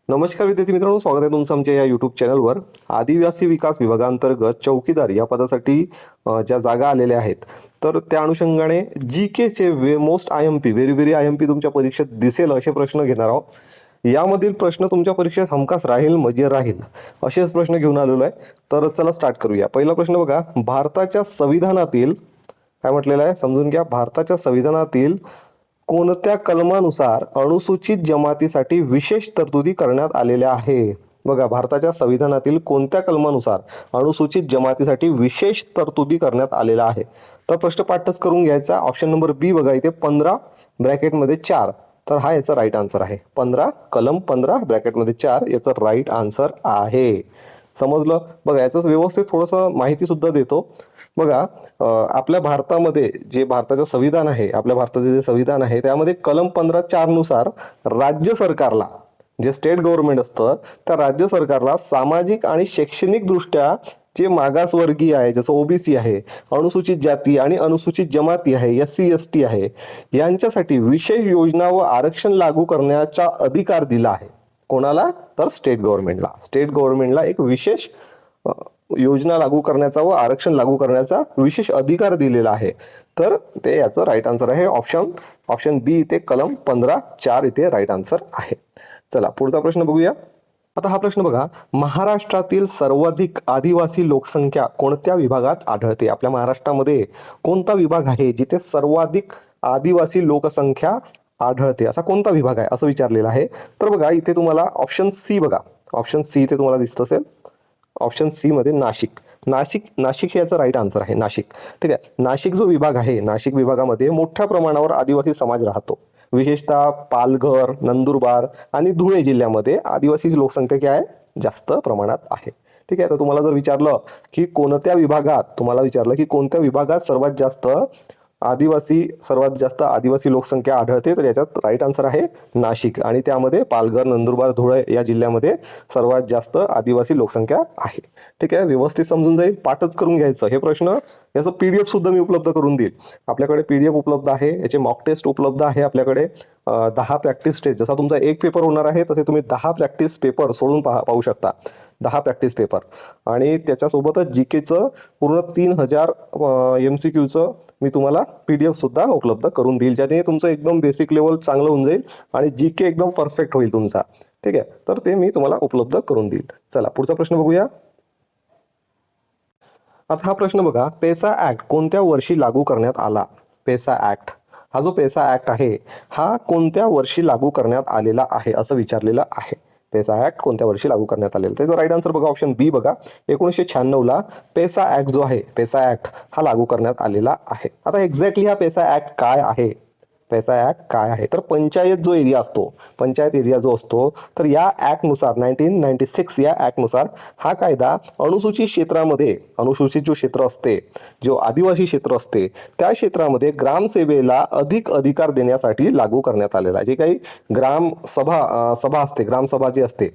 नमस्कार विद्यार्थी मित्रांनो, स्वागत आहे तुमचं आमच्या या यूट्यूब चॅनलवर. आदिवासी विकास विभागांतर्गत चौकीदार या पदासाठी ज्या जागा आलेल्या आहेत, तर त्या अनुषंगाने जी केचे most I M P very I M P तुमच्या परीक्षेत दिसेल असे प्रश्न घेणार आहोत. यामधील प्रश्न तुमच्या परीक्षेत हमखास राहील म्हणजे राहील असेच प्रश्न घेऊन आलेलो आहे. तर चला स्टार्ट करूया. पहिला प्रश्न बघा, भारताच्या संविधानातील काय म्हटलेलं आहे समजून घ्या. भारताच्या संविधानातील कोणत्या कलमानुसार अनुसूचित जमातीसाठी विशेष तरतुदी करण्यात आलेल्या आहे? बघा, भारताच्या संविधानातील कोणत्या कलमानुसार अनुसूचित जमातीसाठी विशेष तरतुदी करण्यात आलेल्या आहे? तर प्रश्न पाठच करून घ्यायचा. ऑप्शन नंबर बी बघा इथे 15 ब्रॅकेटमध्ये 4, तर हा याचा राईट आन्सर आहे. 15 कलम 15 ब्रॅकेटमध्ये 4 याचं राईट आन्सर आहे. समजलं? बघा, याचं व्यवस्थित थोडंसं माहिती सुद्धा देतो. बघा, आपल्या भारतामध्ये जे भारताचं संविधान आहे, आपल्या भारताचे जे संविधान आहे त्यामध्ये कलम 15(4) नुसार राज्य सरकारला, जे स्टेट गव्हर्नमेंट असतं त्या राज्य सरकारला सामाजिक आणि शैक्षणिक दृष्ट्या जे मागासवर्गीय आहे, जसं ओबीसी आहे, अनुसूचित जाती आणि अनुसूचित जमाती आहे, SC ST आहे, यांच्यासाठी विशेष योजना व आरक्षण लागू करण्याचा अधिकार दिला आहे. कोणाला? तर स्टेट गव्हर्नमेंटला एक विशेष योजना लागू करण्याचा व आरक्षण लागू करण्याचा विशेष अधिकार दिलेला आहे. तर ते याचं राईट आन्सर आहे. ऑप्शन बी इथे कलम 15(4) इथे राईट आन्सर आहे. चला पुढचा प्रश्न बघूया. आता हा प्रश्न बघा, महाराष्ट्रातील सर्वाधिक आदिवासी लोकसंख्या कोणत्या विभागात आढळते? आपल्या महाराष्ट्रामध्ये कोणता विभाग आहे जिथे सर्वाधिक आदिवासी लोकसंख्या आढळते? असा कोणता विभाग आहे असं विचारलेलं आहे. तर बघा इथे तुम्हाला ऑप्शन सी बघा, ऑप्शन सी इथे तुम्हाला दिसत असेल. ऑप्शन सी मध्ये नाशिक हे याचं राईट आन्सर आहे. नाशिक. ठीक आहे. नाशिक जो विभाग आहे, नाशिक विभागामध्ये मोठ्या प्रमाणावर आदिवासी समाज राहतो. विशेषतः पालघर, नंदुरबार आणि धुळे जिल्ह्यामध्ये आदिवासी लोकसंख्या काय आहे? जास्त प्रमाणात आहे. ठीक आहे. तर तुम्हाला जर विचारलं की कोणत्या विभागात सर्वात जास्त आदिवासी लोकसंख्या आढळते, तर याच्यात राईट आन्सर आहे नाशिक. आणि त्यामध्ये पालघर, नंदुरबार, धुळे या जिल्ह्यामध्ये सर्वात जास्त आदिवासी लोकसंख्या आहे. ठीक आहे. व्यवस्थित समजून जाईल, पाठच करून घ्यायचं हे प्रश्न. याचं PDF सुद्धा मी उपलब्ध करून देईल. आपल्याकडे PDF उपलब्ध आहे, याचे मॉक टेस्ट उपलब्ध आहे आपल्याकडे. 10 प्रॅक्टिस टेस्ट, जसा तुमचा एक पेपर होणार आहे तसे तुम्ही 10 प्रॅक्टिस पेपर सोडून पाहू शकता. 10 प्रॅक्टिस पेपर आणि त्याच्यासोबतच जीकेचं पूर्ण 3000 MCQचं मी तुम्हाला PDF सुद्धा उपलब्ध करून देईल, ज्याने तुमचं एकदम बेसिक लेवल चांगलं होऊन जाईल आणि जीके एकदम परफेक्ट होईल तुमचा. ठीक आहे. तर ते मी तुम्हाला उपलब्ध करून देईल. चला पुढचा प्रश्न बघूया. आता हा प्रश्न बघा, पेसा ऍक्ट कोणत्या वर्षी लागू करण्यात आला? पेसा ऍक्ट, हा जो पेसा ऍक्ट आहे हा कोणत्या वर्षी लागू करण्यात आलेला आहे असं विचारलेलं आहे. पेसा ऍक्ट कोणत्या वर्षी लागू करण्यात आलेला? त्याचा राईट आन्सर बघा ऑप्शन बी बघा. 1996ला पेसा ऍक्ट जो आहे, पेसा ऍक्ट हा लागू करण्यात आलेला आहे. आता एक्झॅक्टली हा पेसा ऍक्ट काय आहे? पेसा ऍक्ट काय आहे? तर पंचायत एरिया जो असतो, तर या ऍक्टनुसार 1996 या ऍक्टनुसार हा कायदा अनुसूचित क्षेत्रामध्ये, अनुसूचित जो क्षेत्र असते, जो आदिवासी क्षेत्र असते, त्या क्षेत्रामध्ये ग्रामसेवेला अधिक अधिकार देण्यासाठी लागू करण्यात आलेला आहे. जे काही सभा असते, ग्रामसभा जी असते,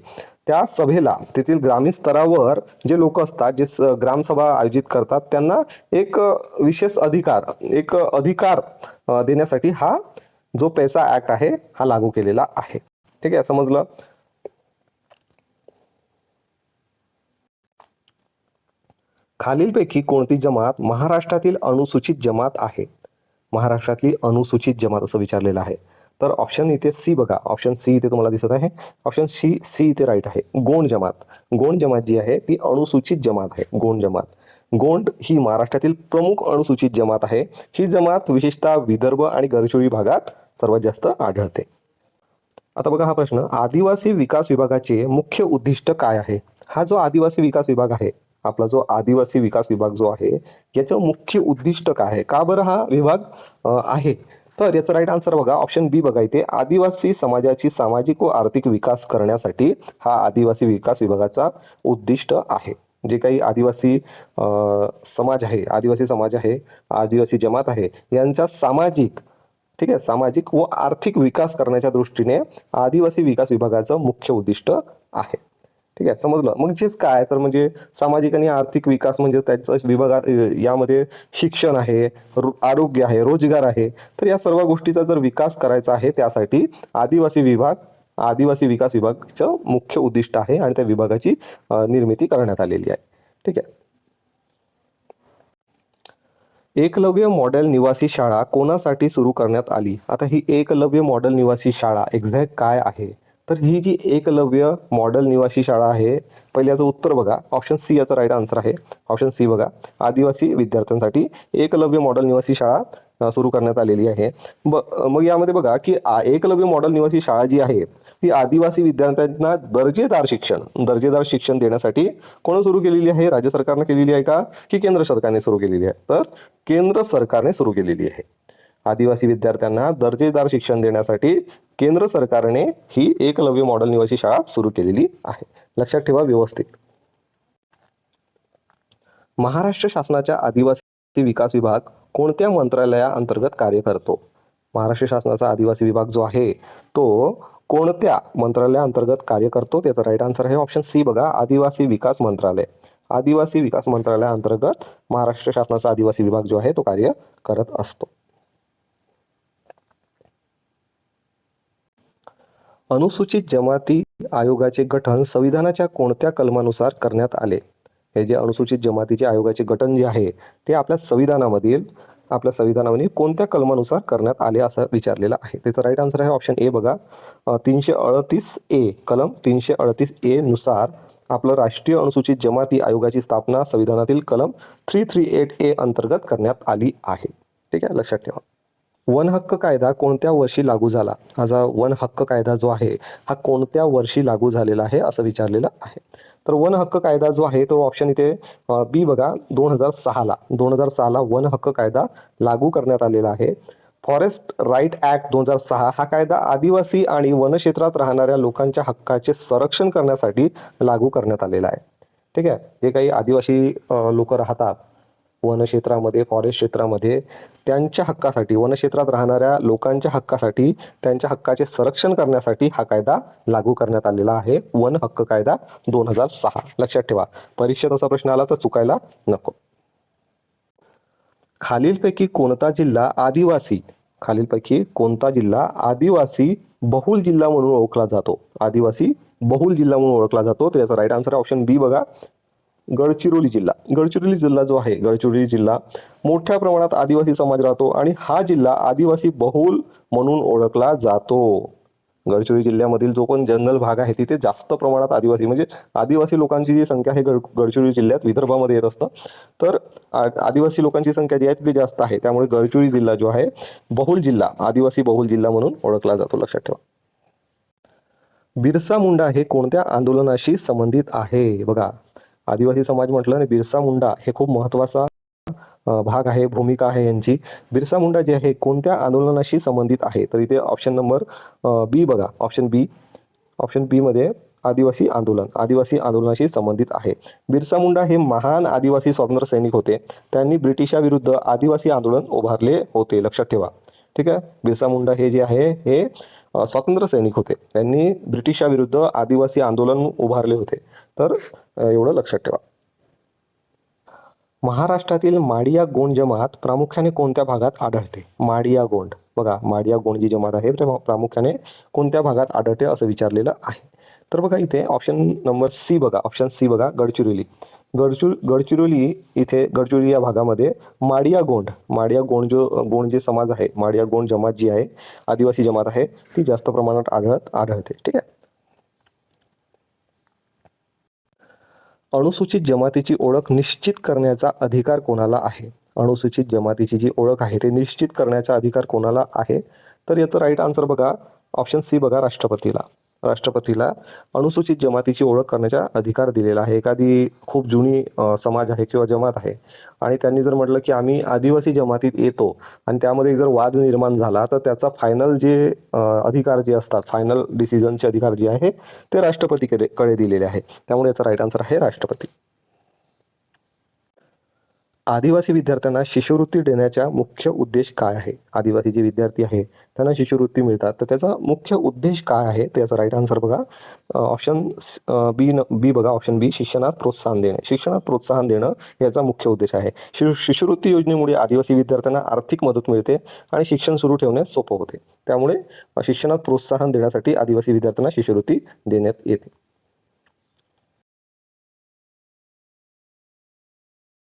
त्या सभेला तेथील ग्रामीण स्तरावर जे लोक असतात, जे ग्रामसभा आयोजित करतात, त्यांना एक विशेष अधिकार देण्यासाठी हा जो पेसा ऍक्ट आहे हा लागू केलेला आहे. ठीक आहे. समजलं? खालीलपैकी कोणती जमात महाराष्ट्रातील अनुसूचित जमात आहे? महाराष्ट्रातली अनुसूचित जमात असं विचारलेलं आहे. तर ऑप्शन इथे सी बघा, ऑप्शन सी इथे तुम्हाला दिसत आहे. ऑप्शन सी इथे राईट आहे. गोंड जमात जी आहे ती अनुसूचित जमात आहे. गोंड ही महाराष्ट्रातील प्रमुख अनुसूचित जमात आहे. ही जमात विशेषतः विदर्भ आणि गडचिरोली भागात सर्वात जास्त आढळते. आता बघा हा प्रश्न, आदिवासी विकास विभागाचे मुख्य उद्दिष्ट काय आहे? हा जो आदिवासी विकास विभाग आहे, आपला जो आदिवासी विकास विभाग जो आहे, याचं मुख्य उद्दिष्ट काय आहे? का बरं हा विभाग आहे? तर याचं राईट आन्सर बघा ऑप्शन बी बघा इथे. आदिवासी समाजाची सामाजिक व आर्थिक विकास करण्यासाठी हा आदिवासी विकास विभागाचा उद्दिष्ट आहे. जे काही आदिवासी समाज आहे, आदिवासी जमात आहे, यांचा सामाजिक व आर्थिक विकास करण्याच्या दृष्टीने आदिवासी विकास विभागाचं मुख्य उद्दिष्ट आहे. ठीक आहे. समजलं? मग जेच काय, तर म्हणजे सामाजिक आणि आर्थिक विकास म्हणजे त्याचा विभागात यामध्ये शिक्षण आहे, आरोग्य आहे, रोजगार आहे. तर या सर्व गोष्टीचा जर विकास करायचा आहे, त्यासाठी आदिवासी विभाग आदिवासी विकास विभागाचं मुख्य उद्दिष्ट आहे आणि त्या विभागाची निर्मिती करण्यात आलेली आहे. ठीक आहे. एकलव्य मॉडेल निवासी शाळा कोणासाठी सुरू करण्यात आली? आता ही एकलव्य मॉडेल निवासी शाळा एक्झॅक्ट काय आहे? तर ही जी एकलव्य मॉडेल निवासी शाळा आहे, पहिले याचं उत्तर बघा. ऑप्शन सी याचा राईट आन्सर आहे. ऑप्शन सी बघा, आदिवासी विद्यार्थ्यांसाठी एकलव्य मॉडेल निवासी शाळा सुरू करण्यात आलेली आहे. मग यामध्ये बघा की एकलव्य मॉडेल निवासी शाळा जी आहे ती आदिवासी विद्यार्थ्यांना दर्जेदार शिक्षण देण्यासाठी कोण सुरू केलेली आहे? राज्य सरकारने केलेली आहे का की केंद्र सरकारने सुरू केलेली आहे? तर केंद्र सरकारने सुरू केलेली आहे. आदिवासी विद्यार्थ्यांना दर्जेदार शिक्षण देण्यासाठी केंद्र सरकारने ही एकलव्य मॉडेल निवासी शाळा सुरू केलेली आहे. लक्षात ठेवा व्यवस्थित. महाराष्ट्र शासनाच्या आदिवासी विकास विभाग कोणत्या मंत्रालयाअंतर्गत कार्य करतो? महाराष्ट्र शासनाचा आदिवासी विभाग जो आहे तो कोणत्या मंत्रालयाअंतर्गत कार्य करतो? त्याचा राईट आन्सर आहे ऑप्शन सी बघा, आदिवासी विकास मंत्रालय. आदिवासी विकास मंत्रालयाअंतर्गत महाराष्ट्र शासनाचा आदिवासी विभाग जो आहे तो कार्य करत असतो. अनुसूचित जमाती आयोगाचे गठन संविधानाच्या कोणत्या कलमानुसार करण्यात आले? हे जे अनुसूचित जमातीचे आयोगाचे गठन जे आहे ते आपल्या संविधानामध्ये कोणत्या कलमानुसार करण्यात आले असं विचारलेलं आहे. त्याचं राईट आन्सर आहे ऑप्शन ए बघा, 338A कलम 338A नुसार आपलं राष्ट्रीय अनुसूचित जमाती आयोगाची स्थापना संविधानातील कलम 338A अंतर्गत करण्यात आली आहे. ठीक आहे, लक्षात ठेवा. वन हक्क कायदा कोणत्या वर्षी लागू झाला? हा जो वन हक्क कायदा जो आहे हा कोणत्या वर्षी लागू झालेला आहे असं विचारलेलं आहे. तर वन हक्क कायदा जो आहे तो ऑप्शन इथे बी बघा, 2006ला वन हक्क कायदा लागू करण्यात आलेला आहे. फॉरेस्ट राईट ॲक्ट 2006 हा कायदा आदिवासी आणि वनक्षेत्रात राहणाऱ्या लोकांच्या हक्काचे संरक्षण करण्यासाठी लागू करण्यात आलेला आहे. ठीक आहे, जे काही आदिवासी लोक राहतात वनक्षेत्रामध्ये, फॉरेस्ट क्षेत्रामध्ये, त्यांच्या हक्कासाठी, वनक्षेत्रात राहणाऱ्या लोकांच्या हक्कासाठी, त्यांच्या हक्काचे संरक्षण करण्यासाठी हा कायदा लागू करण्यात आलेला आहे. वन हक्क कायदा 2006. लक्षात ठेवा, परीक्षेत असा प्रश्न आला तर चुकायला नको. खालीलपैकी कोणता जिल्हा आदिवासी बहुल जिल्हा म्हणून ओळखला जातो? आदिवासी बहुल जिल्हा म्हणून ओळखला जातो. त्याचा राईट आन्सर ऑप्शन बी बघा, गडचिरोली जिल्हा. गडचिरोली जिल्हा जो आहे, गडचिरोली जिल्हा मोठ्या प्रमाणात आदिवासी समाज राहतो आणि हा जिल्हा आदिवासी बहुल म्हणून ओळखला जातो. गडचिरोली जिल्ह्यामधील जो पण जंगल भाग आहे तिथे जास्त प्रमाणात आदिवासी लोकांची जी संख्या आहे गडचिरोली जिल्ह्यात, विदर्भामध्ये येत असतं, तर आदिवासी लोकांची संख्या जी आहे तिथे जास्त आहे. त्यामुळे गडचिरोली जिल्हा जो आहे आदिवासी बहुल जिल्हा म्हणून ओळखला जातो. लक्षात ठेवा. बिरसा मुंडा हे कोणत्या आंदोलनाशी संबंधित आहे? बघा, आदिवासी समाज म्हटलं आणि बिरसा मुंडा हे खूप महत्त्वाचा भाग आहे, भूमिका आहे यांची. बिरसा मुंडा जे आहे कोणत्या आंदोलनाशी संबंधित आहे? तर इथे ऑप्शन नंबर बी बघा, ऑप्शन बी मध्ये आदिवासी आंदोलनाशी संबंधित आहे. बिरसा मुंडा हे महान आदिवासी स्वातंत्र्य सैनिक होते. त्यांनी ब्रिटिशाविरुद्ध आदिवासी आंदोलन उभारले होते. लक्षात ठेवा. ठीक आहे, बिरसा मुंडा हे जे आहे हे स्वातंत्र्य सैनिक होते. त्यांनी ब्रिटिशाविरुद्ध आदिवासी आंदोलन उभारले होते. तर एवढं लक्षात ठेवा. महाराष्ट्रातील माडिया गोंड जमात प्रामुख्याने कोणत्या भागात आढळते? माडिया गोंड बघा, माडिया गोंड जी जमात आहे प्रामुख्याने कोणत्या भागात आढळते असं विचारलेलं आहे. तर बघा इथे ऑप्शन नंबर सी बघा, गडचिरोली. गडचिरोली या भागामध्ये माडिया गोंड जे समाज आहे, माडिया गोंड जमात जी आहे, आदिवासी जमात आहे, ती जास्त प्रमाणात आढळते. ठीक आहे. अनुसूचित जमातीची ओळख निश्चित करण्याचा अधिकार कोणाला आहे? अनुसूचित जमातीची जी ओळख आहे ते निश्चित करण्याचा अधिकार कोणाला आहे? तर याचं राईट आन्सर बघा, ऑप्शन सी बघा, राष्ट्रपतीला अनुसूचित जमातीची ओळख करण्याचा अधिकार दिलेला आहे. एखादी खूप जुनी समाज आहे किंवा जमात आहे आणि त्यांनी जर म्हटलं की आम्ही आदिवासी जमातीत येतो आणि त्यामध्ये जर वाद निर्माण झाला तर त्याचा फायनल जे अधिकार जे असतात, फायनल डिसिजनचे अधिकार जे आहे ते राष्ट्रपतीकडे दिलेले आहे. त्यामुळे याचा राईट आन्सर आहे राष्ट्रपती. आदिवासी विद्यार्थ्यांना शिष्यवृत्ती देण्याचा मुख्य उद्देश काय आहे? आदिवासी जे विद्यार्थी आहे त्यांना शिष्यवृत्ती मिळतात, तर त्याचा मुख्य उद्देश काय आहे? त्याचा राईट आन्सर बघा, ऑप्शन बी बघा, ऑप्शन बी, शिक्षणात प्रोत्साहन देणे. शिक्षणात प्रोत्साहन देणं याचा मुख्य उद्देश आहे. शिष्यवृत्ती योजनेमुळे आदिवासी विद्यार्थ्यांना आर्थिक मदत मिळते आणि शिक्षण सुरू ठेवण्यास सोपं होते. त्यामुळे शिक्षणात प्रोत्साहन देण्यासाठी आदिवासी विद्यार्थ्यांना शिष्यवृत्ती देण्यात येते.